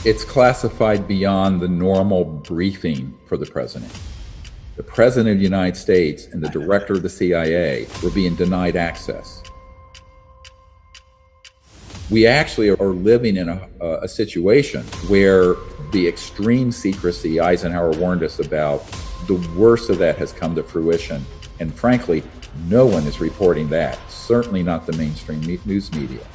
It's classified beyond the normal briefing for the president. The president of the United States and the director of the CIA were being denied access. We actually are living in a situation where the extreme secrecy Eisenhower warned us about, the worst of that has come to fruition. And frankly, no one is reporting that, certainly not the mainstream news media.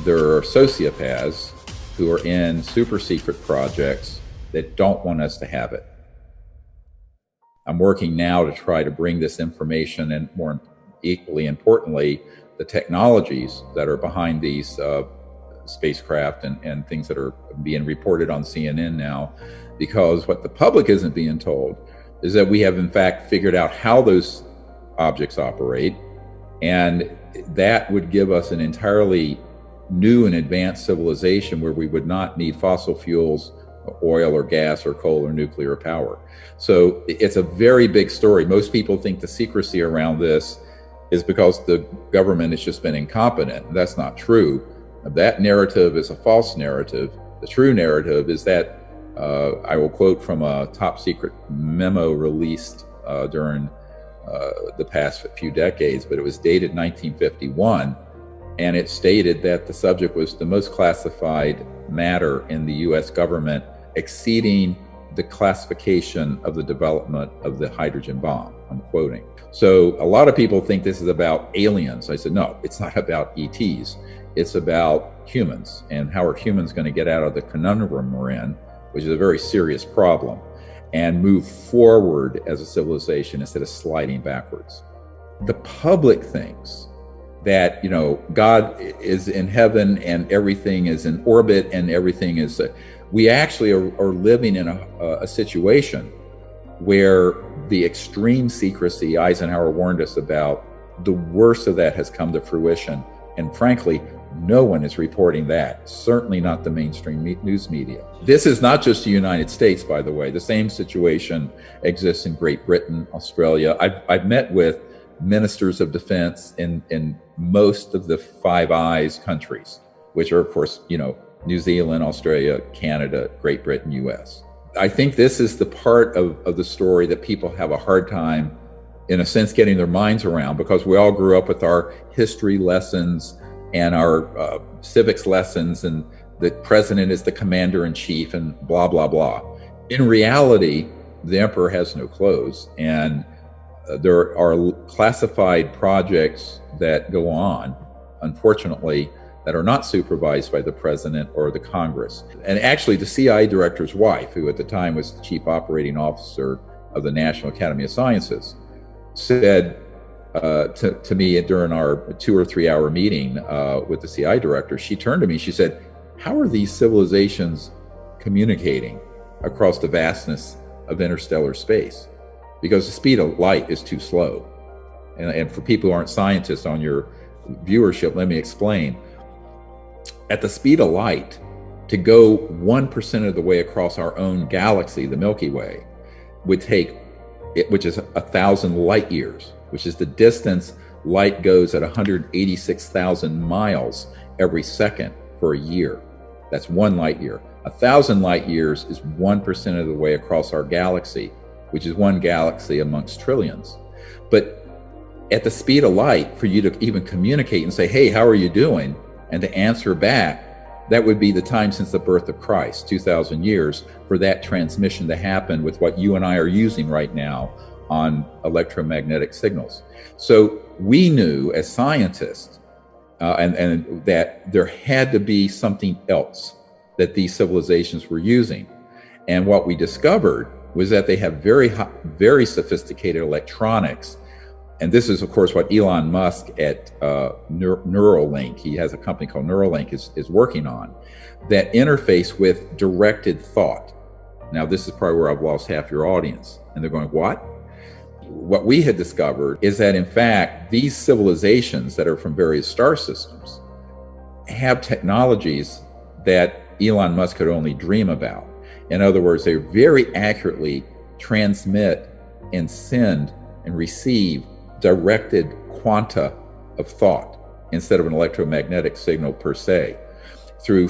There are sociopaths who are in super secret projects that don't want us to have it. I'm working now to try to bring this information, and more equally importantly, the technologies that are behind these spacecraft and things that are being reported on CNN now, because what the public isn't being told is that we have in fact figured out how those objects operate, and that would give us an entirely new and advanced civilization where we would not need fossil fuels, oil or gas or coal or nuclear power. So it's a very big story. Most people think the secrecy around this is because the government has just been incompetent. That's not true. That narrative is a false narrative. The true narrative is that, I will quote from a top secret memo released during the past few decades, but it was dated 1951. And it stated that the subject was the most classified matter in the US government, exceeding the classification of the development of the hydrogen bomb. I'm quoting. So a lot of people think this is about aliens. I said, no, it's not about ETs. It's about humans, and how are humans going to get out of the conundrum we're in, which is a very serious problem, and move forward as a civilization instead of sliding backwards. The public thinks that, you know, God is in heaven and everything is in orbit and everything is, we actually are living in a situation where the extreme secrecy Eisenhower warned us about, the worst of that has come to fruition. And frankly, no one is reporting that, certainly not the mainstream news media. This is not just the United States, by the way. The same situation exists in Great Britain, Australia. I've met with ministers of defense in most of the Five Eyes countries, which are, of course, you know, New Zealand, Australia, Canada, Great Britain, US. I think this is the part of the story that people have a hard time, in a sense, getting their minds around, because we all grew up with our history lessons and our civics lessons, and the president is the commander-in-chief and blah, blah, blah. In reality, the emperor has no clothes, and there are classified projects that go on, unfortunately, that are not supervised by the president or the Congress. And actually, the CIA director's wife, who at the time was the chief operating officer of the National Academy of Sciences, said to me during our 2 or 3 hour meeting with the CIA director, she turned to me, she said, how are these civilizations communicating across the vastness of interstellar space? Because the speed of light is too slow. And for people who aren't scientists on your viewership, let me explain. At the speed of light, to go 1% of the way across our own galaxy, the Milky Way, would take, which is 1,000 light years, which is the distance light goes at 186,000 miles every second for a year. That's 1 light year. 1,000 light years is 1% of the way across our galaxy, which is 1 galaxy amongst trillions. But at the speed of light, for you to even communicate and say, hey, how are you doing? And to answer back, that would be the time since the birth of Christ, 2,000 years, for that transmission to happen with what you and I are using right now on electromagnetic signals. So we knew as scientists, and that there had to be something else that these civilizations were using. And what we discovered was that they have very sophisticated electronics. And this is, of course, what Elon Musk at Neuralink, he has a company called Neuralink, is working on, that interface with directed thought. Now, this is probably where I've lost half your audience. And they're going, what? What we had discovered is that, in fact, these civilizations that are from various star systems have technologies that Elon Musk could only dream about. In other words, they very accurately transmit and send and receive directed quanta of thought instead of an electromagnetic signal per se, through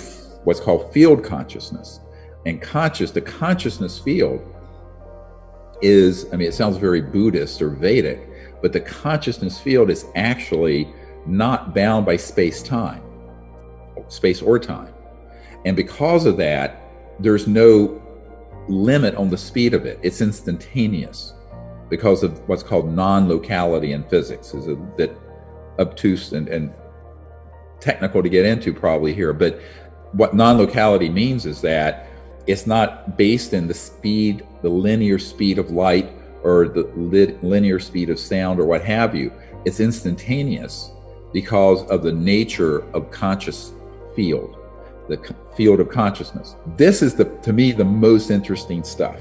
what's called field consciousness. And the consciousness field is, I mean, it sounds very Buddhist or Vedic, but the consciousness field is actually not bound by space or time. And because of that, there's no limit on the speed of it. It's instantaneous because of what's called non-locality in physics. Is a bit obtuse and technical to get into probably here, but what non-locality means is that it's not based in the speed, the linear speed of light or the linear speed of sound or what have you. It's instantaneous because of the nature of conscious field, the field of consciousness. This is, to me, the most interesting stuff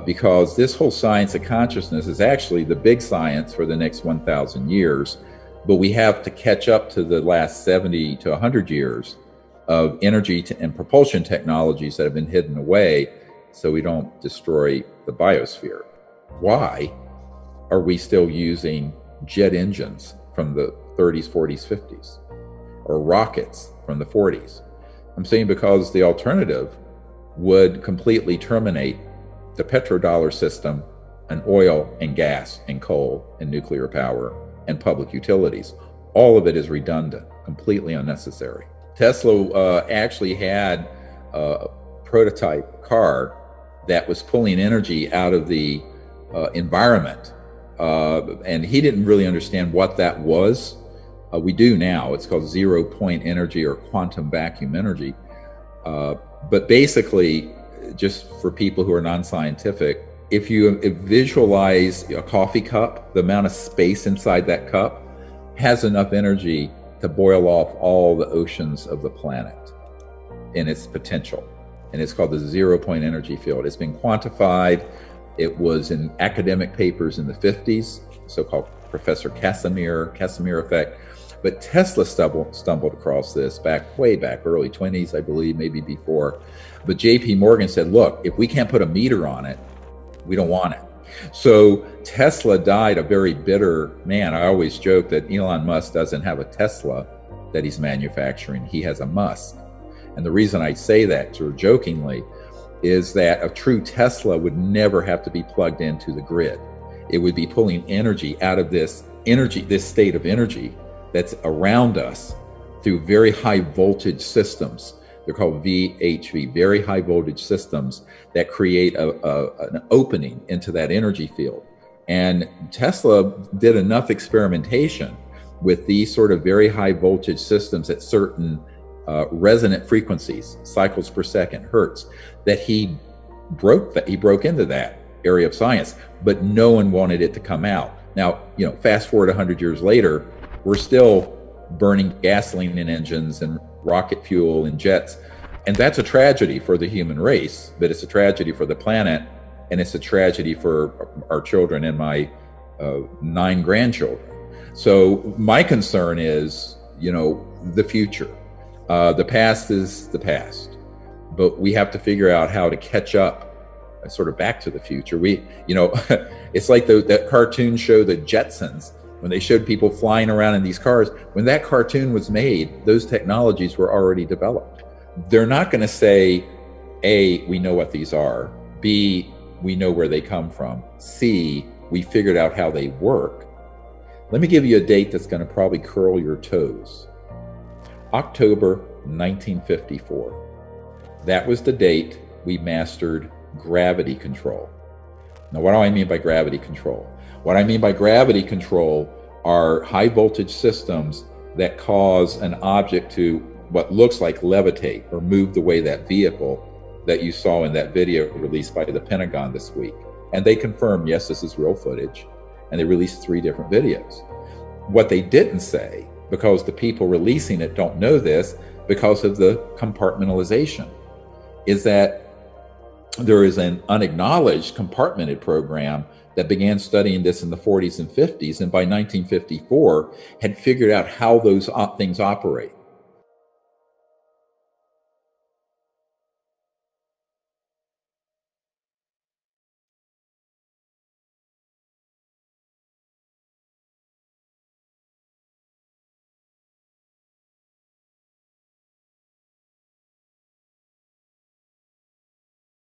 because this whole science of consciousness is actually the big science for the next 1,000 years, but we have to catch up to the last 70 to 100 years of energy and propulsion technologies that have been hidden away so we don't destroy the biosphere. Why are we still using jet engines from the 30s, 40s, 50s, or rockets from the 40s? I'm saying because the alternative would completely terminate the petrodollar system and oil and gas and coal and nuclear power and public utilities. All of it is redundant, completely unnecessary. Tesla actually had a prototype car that was pulling energy out of the environment. And he didn't really understand what that was. We do now. It's called zero-point energy or quantum vacuum energy. But basically, just for people who are non-scientific, if you visualize a coffee cup, the amount of space inside that cup has enough energy to boil off all the oceans of the planet in its potential. And it's called the zero-point energy field. It's been quantified. It was in academic papers in the 50s, so-called Professor Casimir effect. But Tesla stumbled across this way back, early 20s, I believe, maybe before. But JP Morgan said, look, if we can't put a meter on it, we don't want it. So Tesla died a very bitter man. I always joke that Elon Musk doesn't have a Tesla that he's manufacturing. He has a Musk. And the reason I say that sort of jokingly is that a true Tesla would never have to be plugged into the grid. It would be pulling energy out of this state of energy that's around us through very high voltage systems. They're called VHV, very high voltage systems that create an opening into that energy field. And Tesla did enough experimentation with these sort of very high voltage systems at certain resonant frequencies, cycles per second, hertz, that he broke into that area of science, but no one wanted it to come out. Now, fast forward 100 years later, we're still burning gasoline in engines and rocket fuel and jets. And that's a tragedy for the human race, but it's a tragedy for the planet, and it's a tragedy for our children and my 9 grandchildren. So my concern is, the future. The past is the past, but we have to figure out how to catch up sort of back to the future. It's like that cartoon show, The Jetsons, when they showed people flying around in these cars. When that cartoon was made, those technologies were already developed. They're not going to say, A, we know what these are. B, we know where they come from. C, we figured out how they work. Let me give you a date that's going to probably curl your toes. October 1954. That was the date we mastered gravity control. Now, what do I mean by gravity control? What I mean by gravity control are high voltage systems that cause an object to what looks like levitate or move the way that vehicle that you saw in that video released by the Pentagon this week. And they confirmed, yes, this is real footage. And they released 3 different videos. What they didn't say, because the people releasing it don't know this because of the compartmentalization, is that there is an unacknowledged compartmented program that began studying this in the 40s and 50s, and by 1954 had figured out how those things operate.